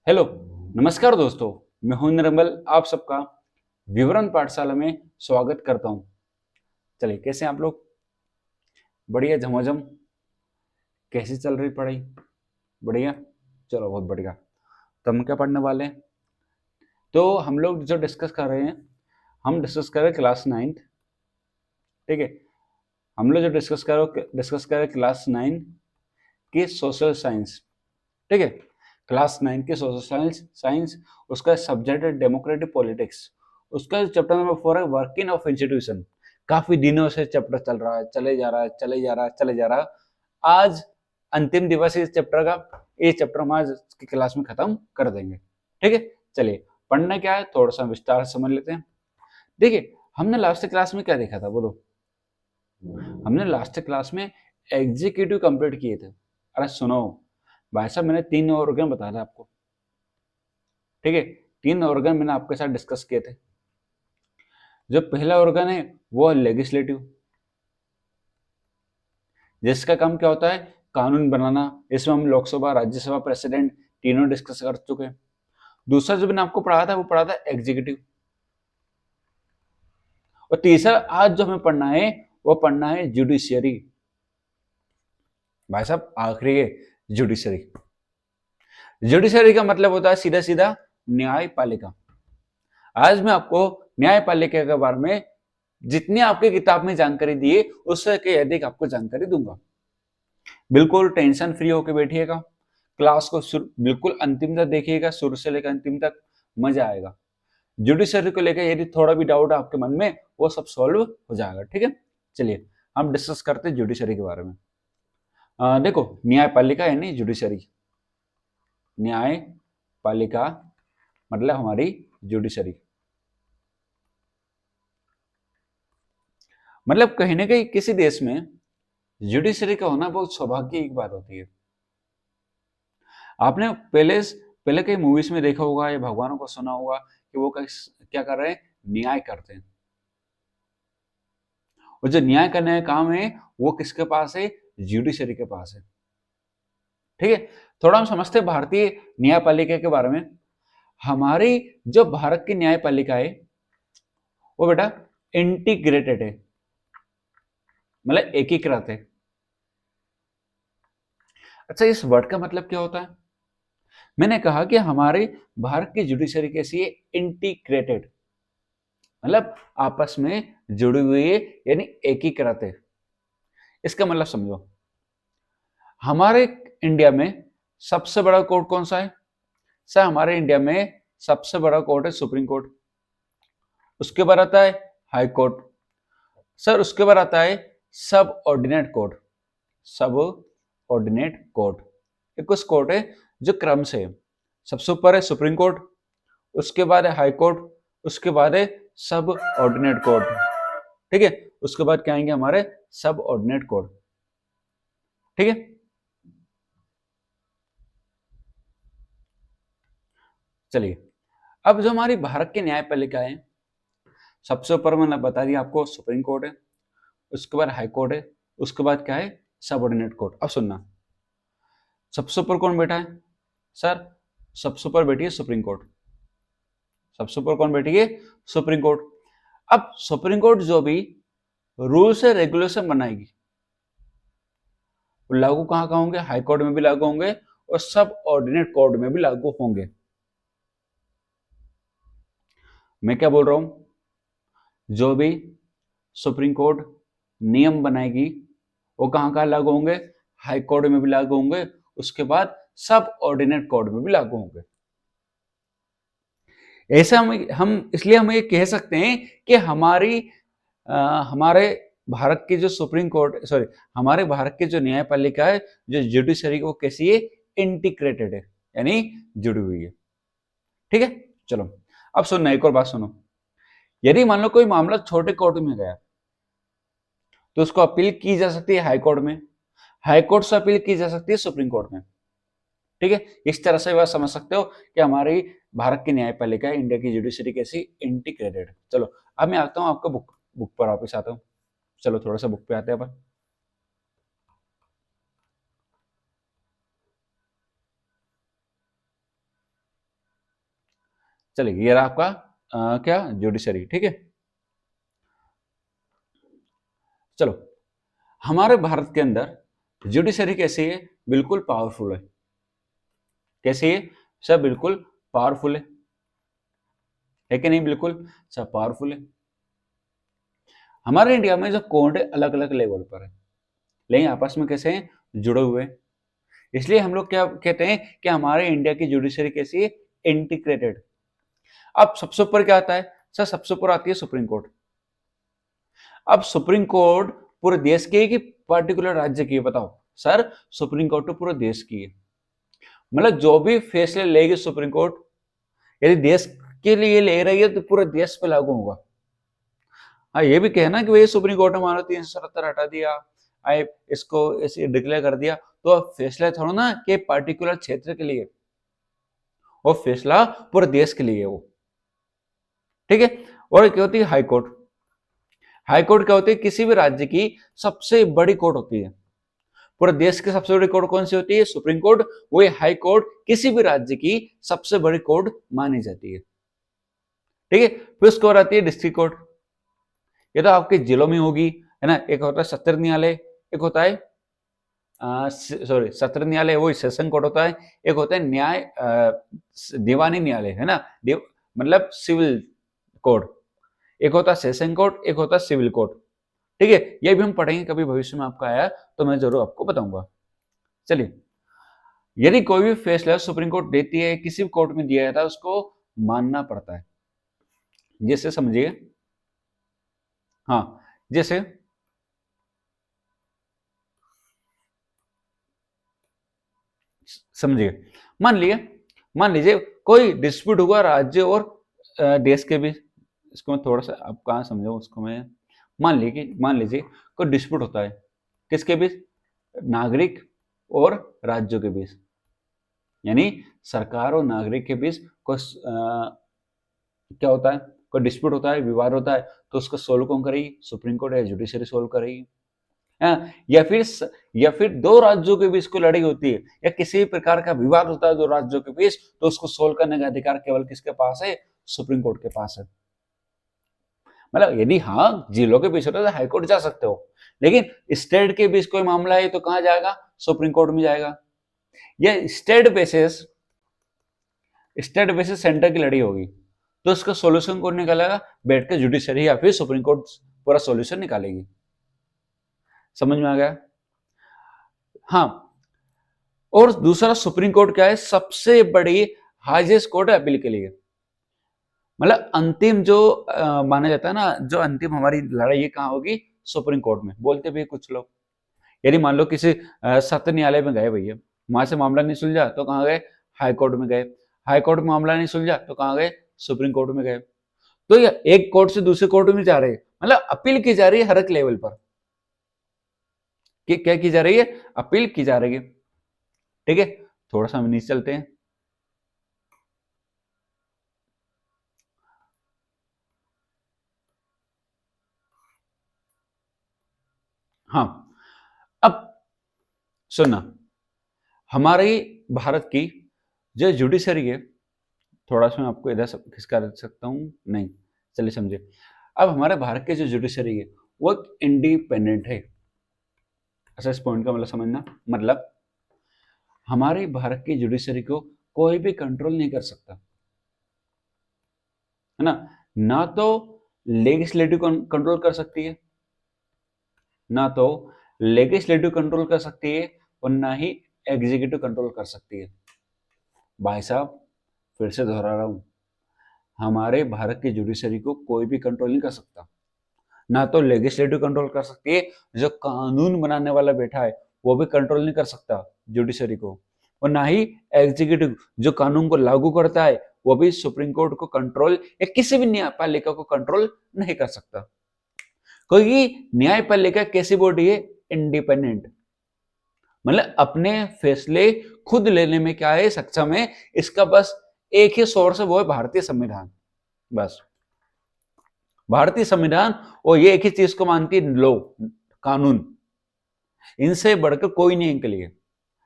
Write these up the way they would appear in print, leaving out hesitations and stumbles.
Hello, नमस्कार दोस्तों। मैं हूं निर्मल, आप सबका विवरण पाठशाला में स्वागत करता हूं। चलिए, कैसे हैं आप लोग? बढ़िया, झमाझम। कैसी चल रही पढ़ाई? बढ़िया। चलो, बहुत बढ़िया। तो हम क्या पढ़ने वाले हैं? तो हम लोग जो डिस्कस कर रहे हैं, हम डिस्कस कर रहे हैं क्लास नाइन्थ। ठीक है। हम लोग जो डिस्कस कर रहे हैं क्लास नाइन की सोशल साइंस। ठीक है। क्लास नाइन के सोशल साइंस उसका सब्जेक्ट है डेमोक्रेटिक पॉलिटिक्स। उसका चैप्टर नंबर 4 है वर्किंग ऑफ इंस्टीट्यूशन। काफी दिनों से चैप्टर चल रहा है, चले जा रहा है, चले जा रहा है, चले जा रहा है। आज अंतिम दिवस है इस चैप्टर का। ये चैप्टर हम आज की क्लास में खत्म कर देंगे। ठीक है। चलिए, पढ़ना क्या है थोड़ा सा विस्तार से समझ लेते हैं। देखिए, हमने लास्ट क्लास में क्या देखा था, बोलो? हमने लास्ट क्लास में एग्जीक्यूटिव कंप्लीट किए थे। अरे सुनो भाई साहब, मैंने 3 ऑर्गन बताया था आपको। ठीक है। 3 ऑर्गन मैंने आपके साथ डिस्कस किए थे। जो पहला ऑर्गन है वो है लेजिस्लेटिव, जिसका काम क्या होता है? कानून बनाना। इसमें हम लोकसभा, राज्यसभा, प्रेसिडेंट तीनों डिस्कस कर चुके हैं। दूसरा जो मैंने आपको पढ़ा था वो पढ़ा था एग्जीक्यूटिव। और तीसरा आज जो हमें पढ़ना है वो पढ़ना है जुडिशियरी। भाई साहब, आखिरी है जुडिशियरी। जुडिशियरी का मतलब होता है सीधा सीधा न्यायपालिका। आज मैं आपको न्यायपालिका के बारे में जितनी आपकी किताब में जानकारी दी है उससे के अधिक आपको जानकारी दूंगा। बिल्कुल टेंशन फ्री होकर बैठिएगा। क्लास को बिल्कुल अंतिम तक देखिएगा, शुरू से लेकर अंतिम तक। मजा आएगा। जुडिशरी को लेकर यदि थोड़ा भी डाउट है आपके मन में, वो सब सॉल्व हो जाएगा। ठीक है। चलिए, हम डिस्कस करते हैं जुडिशरी के बारे में। देखो, न्यायपालिका यानी जुडिशरी। न्यायपालिका मतलब हमारी जुडिशरी। मतलब कहीं ना कहीं किसी देश में जुडिशरी का होना बहुत सौभाग्य की बात होती है। आपने पहले कई मूवीज में देखा होगा या भगवानों को सुना होगा कि वो क्या कर रहे हैं? न्याय करते हैं। और जो न्याय करने का काम है वो किसके पास है? जुडिशरी के पास है। ठीक है। थोड़ा हम समझते हैं भारतीय न्यायपालिका के बारे में। हमारी जो भारत की न्यायपालिका है वो बेटा इंटीग्रेटेड है, मतलब एकीकृत है। अच्छा, इस वर्ड का मतलब क्या होता है? मैंने कहा कि हमारे भारत की जुडिशरी कैसी है? इंटीग्रेटेड, मतलब आपस में जुड़ी हुई है, यानी एकीकृत है। इसका मतलब समझो, हमारे इंडिया में सबसे बड़ा कोर्ट कौन सा है? सर, हमारे इंडिया में सबसे बड़ा कोर्ट है सुप्रीम कोर्ट। उसके बाद आता है हाई कोर्ट। सर, उसके बाद आता है सब ऑर्डिनेट कोर्ट। सब ऑर्डिनेट कोर्ट ये कुछ कोर्ट है जो क्रम से है। सबसे ऊपर है सुप्रीम कोर्ट, उसके बाद है हाई कोर्ट, उसके बाद है सब ऑर्डिनेट कोर्ट। ठीक है। उसके बाद क्या आएंगे? हमारे सब ऑर्डिनेट कोर्ट। ठीक है। चलिए, अब जो हमारी भारत की न्यायपालिका है, सबसे ऊपर मैंने बता दिया आपको सुप्रीम कोर्ट है, उसके बाद हाई कोर्ट है, उसके बाद क्या है? सब ऑर्डिनेट कोर्ट। अब सुनना, सबसे ऊपर कौन बैठा है? सर, सबसे ऊपर बैठी है सुप्रीम कोर्ट। सबसे ऊपर कौन बैठी है? Supreme court. अब सुप्रीम कोर्ट जो भी रूल्स है रेगुलेशन बनाएगी, वो लागू कहां कहां होंगे? हाई कोर्ट में भी लागू होंगे और सब ऑर्डिनेट कोर्ट में भी लागू होंगे। मैं क्या बोल रहा हूं? जो भी सुप्रीम कोर्ट नियम बनाएगी वो कहां कहां लागू होंगे? हाई कोर्ट में भी लागू होंगे, उसके बाद सब ऑर्डिनेट कोर्ट में भी लागू होंगे। ऐसा हम इसलिए हम ये कह सकते हैं कि हमारे भारत की जो सुप्रीम कोर्ट, सॉरी, हमारे भारत की जो न्यायपालिका है, जो जुडिशरी, वो कैसी है? इंटीग्रेटेड है, यानी जुड़ी हुई है। ठीक है। चलो, अब सुनना, एक और बात सुनो। यदि मान लो कोई मामला छोटे कोर्ट में गया तो उसको अपील की जा सकती है हाई कोर्ट में, हाई कोर्ट से अपील की जा सकती है सुप्रीम कोर्ट में। ठीक है। इस तरह से बात समझ सकते हो कि हमारी भारत की न्यायपालिका, इंडिया की जुडिशरी कैसी? इंटीग्रेटेड। चलो, अब मैं आता हूँ आपका बुक बुक पर वापस आता हूँ। चलो, थोड़ा सा बुक पे आते हैं अपन। चलिए ये रहा आपका क्या जुडिशरी, ठीक है। चलो, हमारे भारत के अंदर जुडिशरी कैसी है, बिल्कुल पावरफुल है। कैसी है सब, बिल्कुल पावरफुल है कि नहीं, बिल्कुल सब पावरफुल है। हमारे इंडिया में जो कोर्ट है अलग अलग लेवल पर है, लेकिन आपस में कैसे हैं, जुड़े हुए हैं। इसलिए हम लोग क्या कहते हैं कि हमारे इंडिया की जुडिशरी कैसी है, इंटीग्रेटेड। अब सबसे ऊपर क्या आता है सर, सबसे ऊपर आती है सुप्रीम कोर्ट। अब सुप्रीम कोर्ट पूरे देश की है कि पर्टिकुलर राज्य की है, बताओ सर। सुप्रीम कोर्ट तो पूरे देश की है, मतलब जो भी फैसले लेगी सुप्रीम कोर्ट, यदि देश के लिए ले रही है तो पूरे देश पे लागू होगा। हाँ, ये भी कहना कि भाई सुप्रीम कोर्ट ने हमारा 377 हटा दिया, आए इसको ऐसे डिक्लेयर कर दिया, तो फैसला थोड़ा ना कि पर्टिकुलर क्षेत्र के लिए, वो फैसला पूरे देश के लिए वो, ठीक है। और क्या होती है हाई कोर्ट। हाई कोर्ट क्या होती है, किसी भी राज्य की सबसे बड़ी कोर्ट होती है। पूरे देश की सबसे बड़ी कोर्ट कौन सी होती है, सुप्रीम कोर्ट। वही हाई कोर्ट किसी भी राज्य की सबसे बड़ी कोर्ट मानी जाती है, ठीक है। फिर उसके बाद आती है डिस्ट्रिक्ट कोर्ट। ये तो आपके जिलों में होगी, है ना। एक होता है सत्र न्यायालय, एक होता है सॉरी सत्र न्यायालय वही सेशन कोर्ट होता है, एक होता है न्याय दीवानी न्यायालय, है ना, मतलब सिविल कोर्ट। एक होता है सेशन कोर्ट, एक होता है सिविल कोर्ट, ठीक है। ये भी हम पढ़ेंगे कभी भविष्य में, आपका आया तो मैं जरूर आपको बताऊंगा। चलिए, यदि कोई भी फैसला सुप्रीम कोर्ट देती है, किसी भी कोर्ट में दिया जाता है, उसको मानना पड़ता है। जैसे समझिए, हाँ, जैसे समझिए, मान लीजिए कोई डिस्प्यूट हुआ राज्य और देश के बीच। इसको मैं थोड़ा सा आप कहाँ समझो उसको मैं, मान लीजिए कोई डिस्प्यूट होता है, किसके बीच, नागरिक और राज्यों के बीच, यानी सरकार और नागरिक के बीच कोई क्या होता है, कोई डिस्प्यूट होता है, विवाद होता है, तो उसको सोल्व कौन करेगी, सुप्रीम कोर्ट या जुडिशरी सोल्व करेगी। हाँ, या फिर दो राज्यों के बीच कोई लड़ाई होती है, या किसी भी प्रकार का विवाद होता है दो राज्यों के बीच, तो उसको सोल्व करने का अधिकार केवल किसके पास है, सुप्रीम कोर्ट के पास है। मतलब यदि हाँ जिलों के बीच होता है तो हाईकोर्ट जा सकते हो, लेकिन स्टेट के बीच कोई मामला है तो कहां जाएगा, सुप्रीम कोर्ट में जाएगा। ये स्टेट बेसिस सेंटर की लड़ी होगी, तो उसका सॉल्यूशन कौन निकालेगा, बैठ के जुडिशरी या फिर सुप्रीम कोर्ट पूरा सॉल्यूशन निकालेगी। समझ में आ गया। हाँ, और दूसरा सुप्रीम कोर्ट क्या है, सबसे बड़ी हाईएस्ट कोर्ट है अपील के लिए। मतलब अंतिम जो माना जाता है ना, जो अंतिम हमारी लड़ाई ये कहाँ होगी, सुप्रीम कोर्ट में। बोलते भी कुछ लोग, यदि मान लो किसी सत्र न्यायालय में गए भैया, वहां से मामला नहीं सुलझा तो कहाँ गए, हाई कोर्ट में गए। हाई कोर्ट में मामला नहीं सुलझा तो कहाँ गए, सुप्रीम कोर्ट में गए। तो ये एक कोर्ट से दूसरे कोर्ट में जा रहे हैं, मतलब अपील की जा रही है हर एक लेवल पर। क्या की जा रही है, अपील की जा रही है, ठीक है। थोड़ा सा हम नीचे चलते हैं। हाँ, अब सुनना, हमारी भारत की जो जुडिशरी है, थोड़ा सा मैं आपको इधर खिसका सकता हूँ, नहीं, चलिए समझे। अब हमारे भारत की जो जुडिशरी है वो इंडिपेंडेंट है। अच्छा, इस पॉइंट का मतलब समझना, मतलब हमारे भारत की जुडिशरी को कोई भी कंट्रोल नहीं कर सकता, है ना। ना तो लेजिस्लेटिव कंट्रोल कर सकती है, ना तो लेजिस्लेटिव कंट्रोल कर सकती है, और ना ही एग्जीक्यूटिव कंट्रोल कर सकती है। भाई साहब, फिर से दोहरा रहा हूं, हमारे भारत की जुडिशरी को कोई भी कंट्रोल नहीं कर सकता। ना तो लेजिस्लेटिव कंट्रोल कर सकती है, जो कानून बनाने वाला बैठा है वो भी कंट्रोल नहीं कर सकता जुडिशरी को, और ना ही एग्जीक्यूटिव जो कानून को लागू करता है वो भी सुप्रीम कोर्ट को कंट्रोल या किसी भी न्यायपालिका को कंट्रोल नहीं कर सकता। क्योंकि न्यायपालिका कैसी बॉडी है, इंडिपेंडेंट, मतलब अपने फैसले खुद लेने में क्या है, सक्षम है। इसका बस एक ही सोर्स है, वो है भारतीय संविधान, बस भारतीय संविधान। और ये एक ही चीज को मानती है, लो, कानून। इनसे बढ़कर कोई नहीं इनके लिए,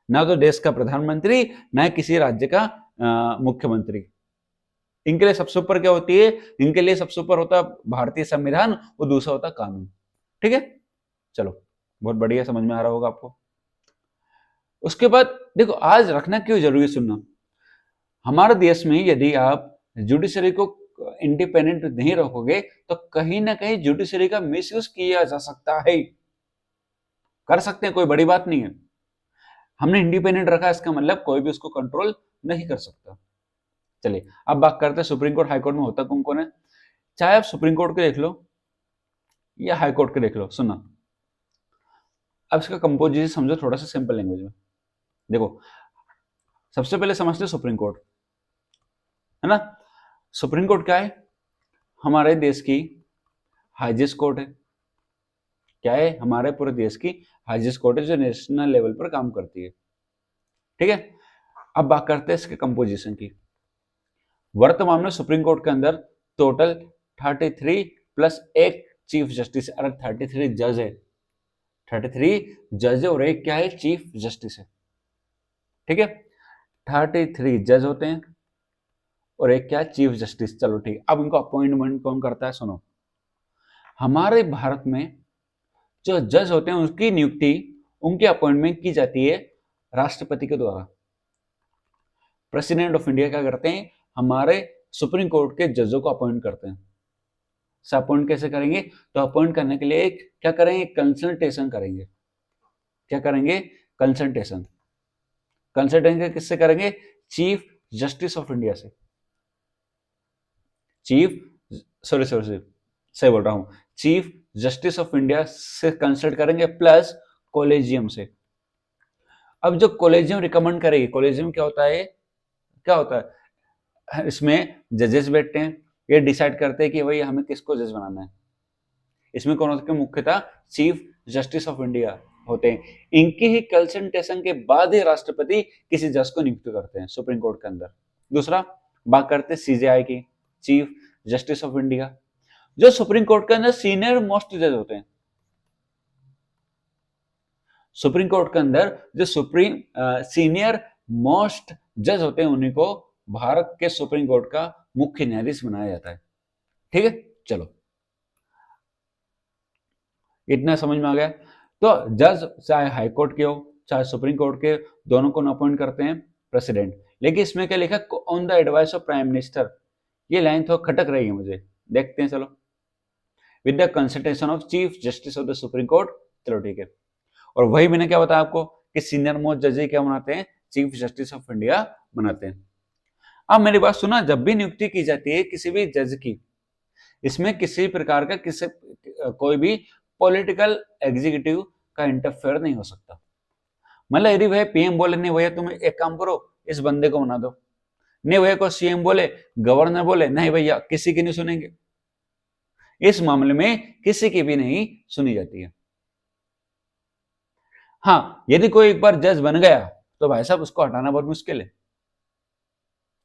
ना तो देश का प्रधानमंत्री, ना किसी राज्य का मुख्यमंत्री। इनके लिए सबसे ऊपर क्या होती है, इनके लिए सबसे ऊपर होता है भारतीय संविधान और दूसरा होता कानून। ठीक है, चलो बहुत बढ़िया, समझ में आ रहा होगा आपको। उसके बाद देखो आज रखना क्यों जरूरी है सुनना, हमारे देश में यदि आप जुडिशरी को इंडिपेंडेंट नहीं रखोगे तो कहीं ना कहीं जुडिशरी का मिसयूज किया जा सकता है। कर सकते हैं, कोई बड़ी बात नहीं है। हमने इंडिपेंडेंट रखा, इसका मतलब कोई भी उसको कंट्रोल नहीं कर सकता। चलिए अब बात करते हैं सुप्रीम कोर्ट हाई कोर्ट में होता कौन कौन है। चाहे आप सुप्रीम कोर्ट के देख लो या हाई कोर्ट के देख लो, सुना अब इसका कंपोजिशन समझो थोड़ा सा सिंपल लैंग्वेज में। देखो सबसे पहले समझते सुप्रीम कोर्ट, है ना। सुप्रीम कोर्ट क्या है, हमारे देश की हाईएस्ट कोर्ट है। क्या है, हमारे पूरे देश की हाईएस्ट कोर्ट है जो नेशनल लेवल पर काम करती है। ठीक है, अब बात करते हैं इसके कंपोजिशन की। वर्तमान में सुप्रीम कोर्ट के अंदर टोटल 33 प्लस एक चीफ जस्टिस, अरे 33 जज है, 33 जज और एक क्या है, चीफ जस्टिस है। ठीक है, 33 जज होते हैं और एक क्या, चीफ जस्टिस। चलो ठीक, अब इनको अपॉइंटमेंट कौन करता है, सुनो। हमारे भारत में जो जज होते हैं उनकी नियुक्ति, उनकी अपॉइंटमेंट की जाती है राष्ट्रपति के द्वारा। प्रेसिडेंट ऑफ इंडिया क्या करते हैं, हमारे सुप्रीम कोर्ट के जजों को अपॉइंट करते हैं। अपॉइंट कैसे करेंगे, तो अपॉइंट करने के लिए एक क्या करेंगे, कंसल्टेशन करेंगे। क्या करेंगे, कंसल्टेशन। कंसल्टेशन किससे करेंगे, चीफ जस्टिस ऑफ इंडिया से। चीफ सॉरी सॉरी सॉरी सही बोल रहा हूं, चीफ जस्टिस ऑफ इंडिया से कंसल्ट करेंगे प्लस कॉलेजियम से। अब जो कॉलेजियम रिकमेंड करेगी, कॉलेजियम क्या होता है, क्या होता है, इसमें जजेस बैठते हैं, ये डिसाइड करते हैं कि भाई हमें किसको जज बनाना है। इसमें कौन होते हैं, मुख्यतः चीफ जस्टिस ऑफ इंडिया होते हैं। इनकी ही कंसल्टेशन के बाद ही राष्ट्रपति किसी जज को नियुक्त करते हैं सुप्रीम कोर्ट के अंदर। दूसरा बात करते हैं सीजेआई की, चीफ जस्टिस ऑफ इंडिया, जो सुप्रीम कोर्ट के अंदर सीनियर मोस्ट जज होते हैं। सुप्रीम कोर्ट के अंदर जो सुप्रीम सीनियर मोस्ट जज होते हैं उन्हीं को भारत के सुप्रीम कोर्ट का मुख्य न्यायाधीश बनाया जाता है। ठीक है, चलो इतना समझ में आ गया। तो जज चाहे हाई कोर्ट के हो चाहे सुप्रीम कोर्ट के, दोनों को अपॉइंट करते हैं प्रेसिडेंट। लेकिन इसमें क्या लिखा, on the advice of prime minister. ये लाइन थोड़ा खटक रही है मुझे, देखते हैं चलो। With the consultation of chief justice of the supreme court, चलो ठीक है। और वही मैंने क्या बताया आपको कि सीनियर मोस्ट जज क्या बनाते हैं, चीफ जस्टिस ऑफ इंडिया बनाते हैं। अब मेरी बात सुना, जब भी नियुक्ति की जाती है किसी भी जज की, इसमें किसी प्रकार का किसी कोई भी पॉलिटिकल एग्जीक्यूटिव का इंटरफेयर नहीं हो सकता। मतलब यदि भैया पीएम बोले नहीं भैया तुम एक काम करो इस बंदे को बना दो, नहीं भैया को सीएम बोले, गवर्नर बोले, नहीं भैया किसी की नहीं सुनेंगे। इस मामले में किसी की भी नहीं सुनी जाती है। हाँ, यदि कोई एक बार जज बन गया तो भाई साहब उसको हटाना बहुत मुश्किल है।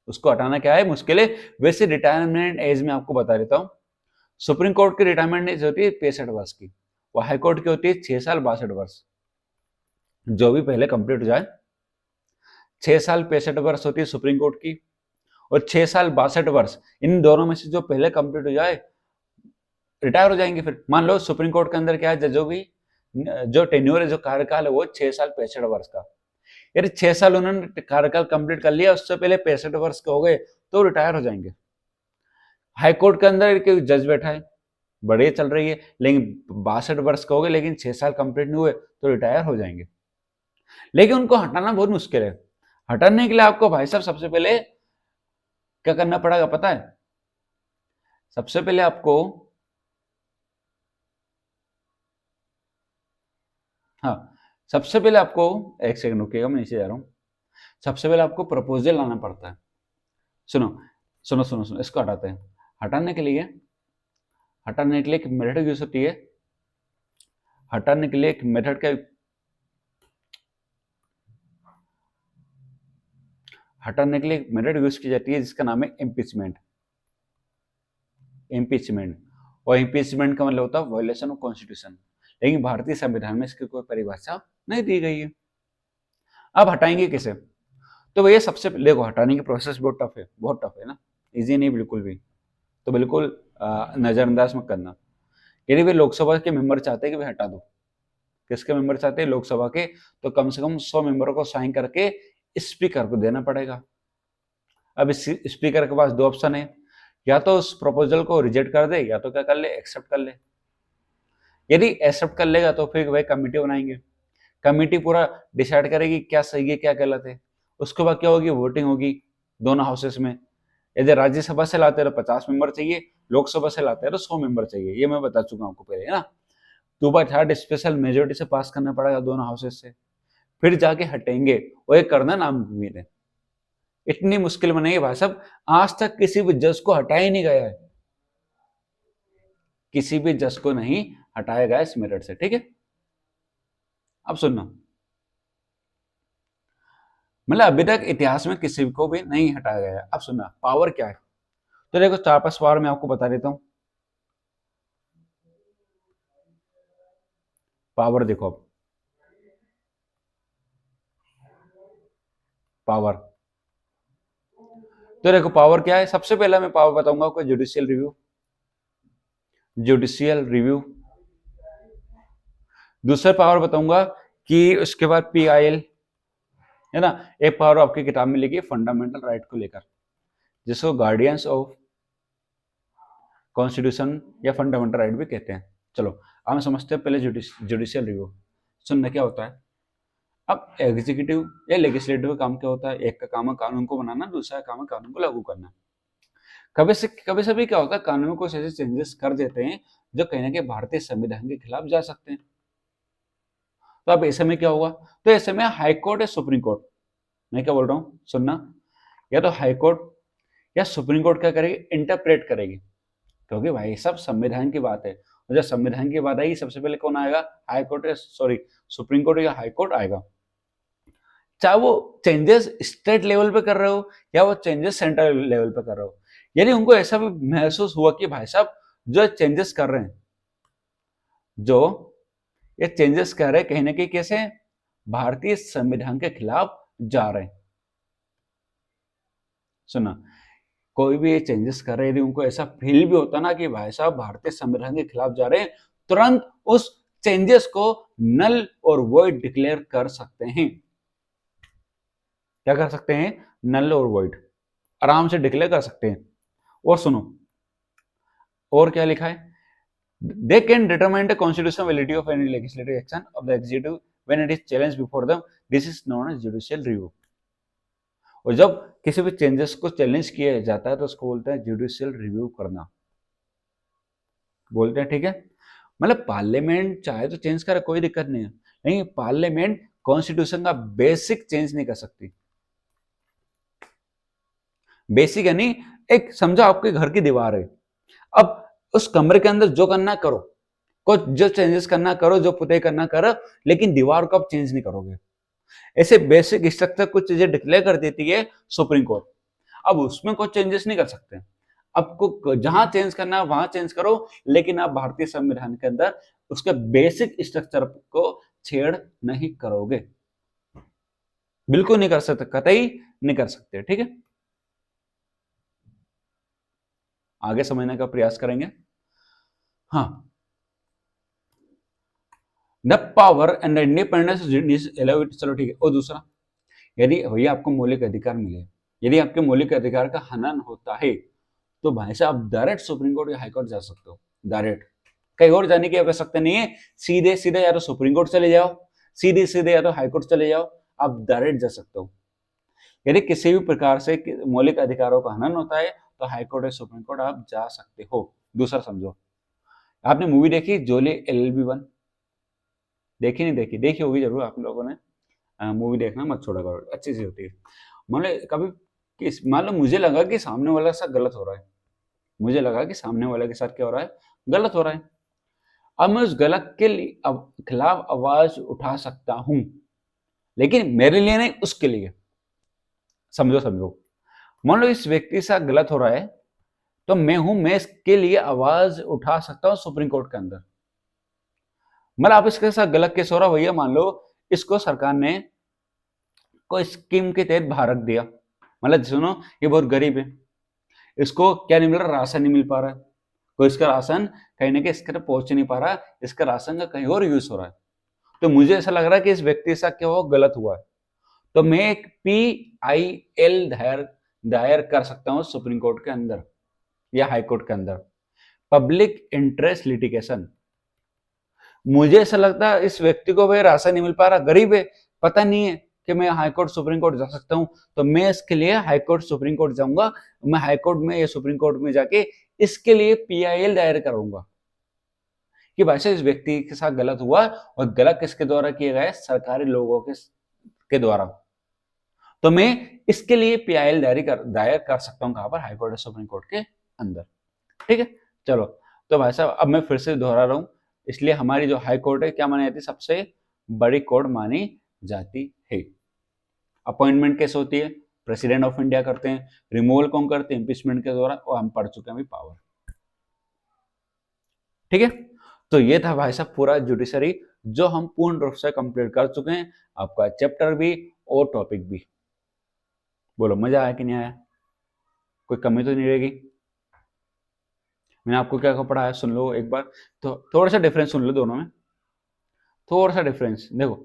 उसको हटाना क्या है, मुश्किल है। वैसे रिटायरमेंट एज में आपको बता देता हूं, सुप्रीम कोर्ट की रिटायरमेंट एज होती है 65 वर्ष की, और हाई कोर्ट की होती है 6 साल 62 वर्ष। जो भी पहले कंप्लीट हो जाए, 6 साल 65 वर्ष होती है सुप्रीम कोर्ट की, और 6 साल 62 वर्ष, इन दोनों में से जो पहले कंप्लीट हो जाए रिटायर हो जाएंगे। फिर मान लो सुप्रीम कोर्ट के अंदर क्या है, जजों की जो टेन्योर है, जो कार्यकाल है वो 6 साल 65 वर्ष का। यदि 6 साल उन्होंने कार्यकाल कंप्लीट कर लिया, उससे पहले 65 वर्ष के हो गए तो रिटायर हो जाएंगे। हाई कोर्ट के अंदर एक जज बैठा है, बढ़िया चल रही है, लेकिन 62 वर्ष के हो गए लेकिन 6 साल कंप्लीट नहीं हुए तो रिटायर हो जाएंगे। लेकिन उनको हटाना बहुत मुश्किल है। हटाने के लिए आपको भाई साहब सबसे पहले क्या करना पड़ेगा पता है, सबसे पहले आपको, हाँ सबसे पहले आपको, एक सेकंड रुकिएगा मैं नीचे जा रहा हूं। सबसे पहले आपको प्रपोजल लाना पड़ता है। सुनो सुनो सुनो सुनो, इसको हटाते हैं। हटाने के लिए एक मेथड यूज होती है। हटाने के लिए एक मेथड का हटाने के लिए एक मेथड यूज की जाती है जिसका नाम है इम्पीचमेंट। इम्पीचमेंट, और इम्पीचमेंट का मतलब होता है वायलेशन ऑफ कॉन्स्टिट्यूशन। लेकिन भारतीय संविधान में इसकी कोई परिभाषा नहीं दी गई है। अब हटाएंगे किसे, तो भैया सबसे देखो हटाने की प्रोसेस बहुत टफ है, बहुत टफ है ना। इजी नहीं बिल्कुल भी, तो बिल्कुल नजरअंदाज मत करना। यदि वे लोकसभा के मेंबर चाहते हैं कि वे हटा दो, किसके मेंबर चाहते हैं, लोकसभा के, तो कम से कम 100 मेंबरों को साइन करके स्पीकर को देना पड़ेगा। अब इस स्पीकर के पास दो ऑप्शन है, या तो उस प्रपोजल को रिजेक्ट कर दे, या तो क्या कर ले, एक्सेप्ट कर ले। यदि एक्सेप्ट कर लेगा तो फिर वह कमेटी बनाएंगे, कमेटी पूरा डिसाइड करेगी क्या सही है क्या गलत है। उसके बाद क्या होगी, वोटिंग होगी दोनों हाउसेस में। यदि राज्यसभा से लाते हैं तो 50 मेंबर चाहिए, लोकसभा से लाते हैं तो 100 मेंबर चाहिए, ये मैं बता चुका हूं आपको पहले, है ना। 2/3 स्पेशल मेजोरिटी से पास करना पड़ेगा दोनों हाउसेस से, फिर जाके हटेंगे। और ये करना नामुमकिन है, इतनी मुश्किल में नहीं भाई साहब। आज तक किसी भी जज को हटाया ही नहीं गया है, किसी भी जज को नहीं हटाया गया इस मेरिट से, ठीक है। अब सुनना, मतलब अभी तक इतिहास में किसी को भी नहीं हटाया गया है। अब सुनना पावर क्या है, तो देखो 4-5 पावर मैं आपको बता देता हूं। पावर देखो, अब पावर, तो देखो पावर क्या है। सबसे पहला मैं पावर बताऊंगा आपको, जुडिशियल रिव्यू, जुडिशियल रिव्यू। दूसरा पावर बताऊंगा कि उसके बाद PIL, है ना। एक पावर आपकी किताब में लिखी है फंडामेंटल राइट को लेकर, जिसको गार्डियंस ऑफ कॉन्स्टिट्यूशन या फंडामेंटल राइट भी कहते हैं। चलो हम समझते हैं पहले जुडिशियल रिव्यू। सुनना क्या होता है, अब एग्जीक्यूटिव या लेजिस्लेटिव का काम क्या होता है, एक का काम है कानून को बनाना, दूसरा काम है कानून को लागू करना। कभी सभी क्या होता है, कानून को ऐसे चेंजेस कर देते हैं जो कहीं ना कहीं भारतीय संविधान के खिलाफ जा सकते हैं। तो अब ऐसे में क्या होगा, तो ऐसे में हाई कोर्ट या सुप्रीम कोर्ट, मैं क्या बोल रहा हूँ सुनना, या तो हाई कोर्ट या सुप्रीम कोर्ट क्या करेगी, इंटरप्रेट करेगी। क्योंकि भाई सब संविधान की बात है, और जब संविधान की बात आएगी सबसे पहले कौन आएगा, हाई कोर्ट या सॉरी सुप्रीम कोर्ट या हाई कोर्ट आएगा। चाहे वो चेंजेस स्टेट लेवल पे कर रहे हो या वो चेंजेस सेंट्रल लेवल पे कर रहे हो। यदि उनको ऐसा भी महसूस हुआ कि भाई साहब जो चेंजेस कर रहे हैं, जो ये चेंजेस कर रहे हैं कहीं ना कहीं कैसे भारतीय संविधान के खिलाफ जा रहे हैं। सुना, कोई भी ये चेंजेस कर रहे हैं, यदि उनको ऐसा फील भी होता ना कि भाई साहब भारतीय संविधान के खिलाफ जा रहे हैं, तुरंत उस चेंजेस को नल और वॉइड डिक्लेयर कर सकते हैं। क्या कर सकते हैं, नल और वॉइड आराम से डिक्लेयर कर सकते हैं। और सुनो, और क्या लिखा है, they can determine the constitutional validity of any legislative action of the executive when it is challenged before them. This is known as judicial review. और जब किसी भी चेंजेस को चैलेंज किया जाता है तो उसको बोलते हैं जुडिशियल रिव्यू करना, बोलते हैं, ठीक है। मतलब पार्लियामेंट चाहे तो चेंज करे, कोई दिक्कत नहीं है, लेकिन पार्लियामेंट कॉन्स्टिट्यूशन का बेसिक चेंज नहीं कर सकती। बेसिक यानी एक समझो आपके घर की दीवार है, अब उस कमरे के अंदर जो करना करो, कुछ जो चेंजेस करना करो, जो पुताई करना करो, लेकिन दीवार को आप चेंज नहीं करोगे। ऐसे बेसिक स्ट्रक्चर कुछ चीजें डिक्लेयर कर देती है सुप्रीम कोर्ट, अब उसमें कुछ चेंजेस नहीं कर सकते। आपको जहां चेंज करना है वहां चेंज करो, लेकिन आप भारतीय संविधान के अंदर उसके बेसिक स्ट्रक्चर को छेड़ नहीं करोगे, बिल्कुल नहीं कर सकते, कतई नहीं कर सकते, ठीक है। आगे समझने का प्रयास करेंगे। हाँ, द पावर एंड इंडिपेंडेंस, चलो ठीक है। और दूसरा, यदि भैया आपको मौलिक अधिकार मिले, यदि आपके मौलिक अधिकार का हनन होता है, तो भाई साहब आप डायरेक्ट सुप्रीम कोर्ट या हाई कोर्ट जा सकते हो, डायरेक्ट, कहीं और जाने की आवश्यकता नहीं है। सीधे सीधे या तो सुप्रीम कोर्ट चले जाओ, सीधे सीधे या तो हाई कोर्ट चले जाओ, आप डायरेक्ट जा सकते हो। यदि किसी भी प्रकार से मौलिक अधिकारों का हनन होता है तो हाई कोर्ट या सुप्रीम कोर्ट आप जा सकते हो। दूसरा समझो, आपने मूवी देखी जोली LLB 1, देखी नहीं देखी, देखी होगी जरूर आप लोगों ने। मूवी देखना मत छोड़ा करो, अच्छी सी होती है। मान लो कभी मान लो मुझे लगा कि सामने वाला के साथ गलत हो रहा है, मुझे लगा कि सामने वाले के साथ क्या हो रहा है, गलत हो रहा है। अब मैं उस गलत के खिलाफ आवाज उठा सकता हूं, लेकिन मेरे लिए नहीं, उसके लिए। समझो समझो, मान लो इस व्यक्ति के साथ गलत हो रहा है, तो मैं इसके लिए आवाज उठा सकता हूं सुप्रीम कोर्ट के अंदर। मतलब आप इसके साथ गलत केस हो रहा भैया, मान लो इसको सरकार ने कोई स्कीम के तहत बाहर रख दिया, मतलब सुनो ये बहुत गरीब है, इसको क्या नहीं मिल रहा, राशन नहीं मिल पा रहा है, कोई इसका राशन कहीं ना कहीं इसके तक पहुंच नहीं पा रहा, इसका राशन का कहीं और यूज हो रहा है। तो मुझे ऐसा लग रहा है कि इस व्यक्ति के साथ क्या हुआ, गलत हुआ है। तो मैं एक PIL दायर कर सकता हूं सुप्रीम कोर्ट के अंदर या हाई कोर्ट के अंदर, पब्लिक इंटरेस्ट लिटिगेशन। मुझे ऐसा लगता है इस व्यक्ति को भाई राशन नहीं मिल पा रहा, गरीब है, पता नहीं है कि मैं हाई कोर्ट सुप्रीम कोर्ट जा सकता हूं, तो मैं इसके लिए हाई कोर्ट सुप्रीम कोर्ट जाऊंगा। मैं हाई कोर्ट में या सुप्रीम कोर्ट में जाके इसके लिए PIL दायर करूंगा कि भाई साहब इस व्यक्ति के साथ गलत हुआ, और गलत किसके द्वारा किया गया है, सरकारी लोगों के द्वारा। तो मैं इसके लिए PIL दायर कर सकता हूं, कहां पर, हाई कोर्ट या सुप्रीम कोर्ट के अंदर। ठीक है, चलो। तो भाई साहब अब मैं फिर से दोहरा रहा हूं, इसलिए हमारी जो हाई कोर्ट है क्या मानी जाती है, सबसे बड़ी कोर्ट मानी जाती है। अपॉइंटमेंट कैसे होती है, प्रेसिडेंट ऑफ इंडिया करते हैं, रिमूवल कौन करते हैं, इम्पीचमेंट के द्वारा, और हम पढ़ चुके हैं अभी पावर। ठीक है, तो ये था भाई साहब पूरा जुडिशरी, जो हम पूर्ण रूप से कंप्लीट कर चुके हैं, आपका चैप्टर भी और टॉपिक भी। बोलो मजा आया कि नहीं आया, कोई कमी तो नहीं रहेगी। मैंने आपको क्या क्या पढ़ाया सुन लो एक बार, तो थोड़ा सा डिफरेंस सुन लो दोनों में, थोड़ा सा डिफरेंस देखो।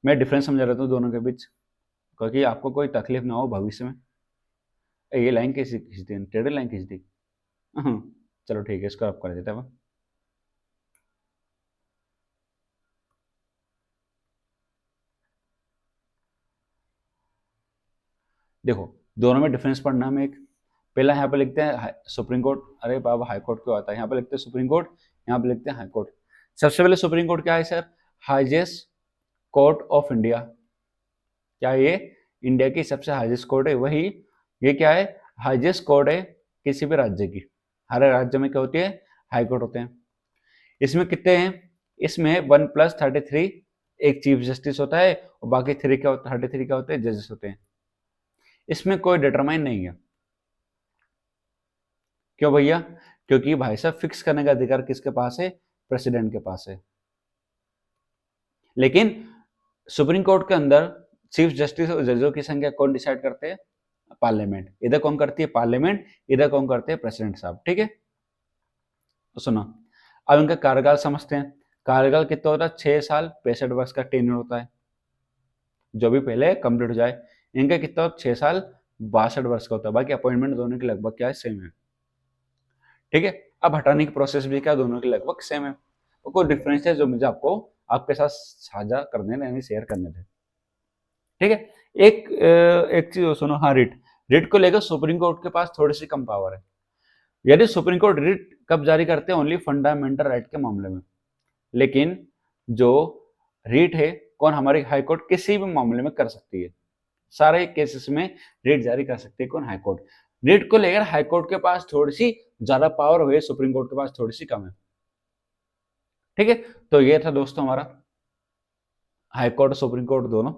मैं डिफरेंस समझा रहा हूँ दोनों के बीच, क्योंकि आपको कोई तकलीफ ना हो भविष्य में। ये लाइन कैसी खींच दी, टेढ़ी लाइन खींच दी। चलो ठीक है, इसको आप कर देते हैं। देखो दोनों में डिफरेंस पढ़ना हमें एक, पहला यहाँ पे लिखते हैं सुप्रीम कोर्ट, अरे बाबा हाई कोर्ट क्यों आता है, यहाँ पे लिखते हैं सुप्रीम कोर्ट, यहाँ पे लिखते हैं हाई कोर्ट। सबसे पहले सुप्रीम कोर्ट क्या है sir, highest court of India. क्या ये इंडिया की सबसे हाईएस्ट कोर्ट है, वही ये क्या है, हाईएस्ट कोर्ट है किसी भी राज्य की। हर राज्य में क्या होती है, हाई कोर्ट होते हैं। इसमें कितने हैं, इसमें 1+33 एक चीफ जस्टिस होता है, और बाकी 33 क्या होते हैं, जजेस होते हैं। इसमें कोई डिटरमाइन नहीं है। क्यों भैया, क्योंकि भाई साहब फिक्स करने का अधिकार किसके पास है, प्रेसिडेंट के पास है। लेकिन सुप्रीम कोर्ट के अंदर चीफ जस्टिस और जजों की संख्या कौन डिसाइड करते हैं, पार्लियामेंट। इधर कौन करती है, पार्लियामेंट, इधर कौन करते हैं, प्रेसिडेंट साहब। ठीक है, तो सुनो अब इनका कार्यकाल समझते हैं। कार्यकाल कितना होता है, 6 साल 65 वर्ष का टेन्योर होता है, जो भी पहले कंप्लीट हो जाए। इनका कितना, 6 साल 62 वर्ष का होता है। बाकी अपॉइंटमेंट दोनों की लगभग क्या है, सेम है। ठीक है, अब हटाने की प्रोसेस भी क्या, दोनों की लगभग सेम है। तो कोई डिफरेंस है जो मुझे आपको आपके साथ साझा करने यानी शेयर करने थे। ठीक है, एक चीज सुनो, हाँ रिट को लेकर सुप्रीम कोर्ट के पास थोड़ी सी कम पावर है। यदि सुप्रीम कोर्ट रिट कब जारी करते हैं, ओनली फंडामेंटल राइट के मामले में। लेकिन जो रिट है, कौन, हमारी हाई कोर्ट किसी भी मामले में कर सकती है, सारे केसेस में रिट जारी कर सकती है कौन, हाई कोर्ट। रिट को लेकर हाई कोर्ट के पास थोड़ी सी ज्यादा पावर हुई, सुप्रीम कोर्ट के पास थोड़ी सी कम है। ठीक है, तो ये था दोस्तों हमारा हाई कोर्ट और सुप्रीम कोर्ट दोनों,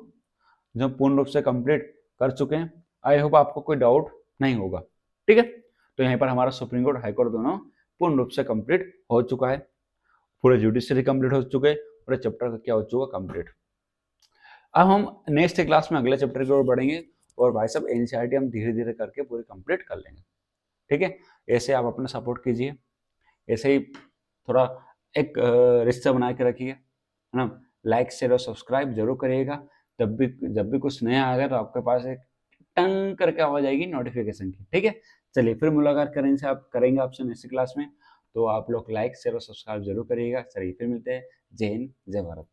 जो पूर्ण रूप से कंप्लीट कर चुके हैं। आई होप आपको कोई डाउट नहीं होगा। ठीक है, तो यहाँ पर हमारा सुप्रीम कोर्ट हाई कोर्ट दोनों पूर्ण रूप से कंप्लीट हो चुका है, पूरे जुडिशरी कंप्लीट हो चुके, पूरे चैप्टर का क्या हो चुका, कंप्लीट। अब हम नेक्स्ट क्लास में अगले चैप्टर की ओर बढ़ेंगे, और भाई साहब एनसीईआरटी हम धीरे धीरे करके पूरी कंप्लीट कर लेंगे। ठीक है, ऐसे आप अपना सपोर्ट कीजिए, ऐसे ही थोड़ा एक रिश्ता बना के रखिए, है ना। लाइक शेयर और सब्सक्राइब जरूर करिएगा। जब भी कुछ नया आएगा तो आपके पास एक टंग करके आवाज आएगी नोटिफिकेशन की। ठीक है, चलिए फिर मुलाकात करेंगे आपसे नेक्स्ट क्लास में। तो आप लोग लाइक शेयर और सब्सक्राइब जरूर करिएगा। चलिए फिर मिलते हैं। जय हिंद, जय भारत।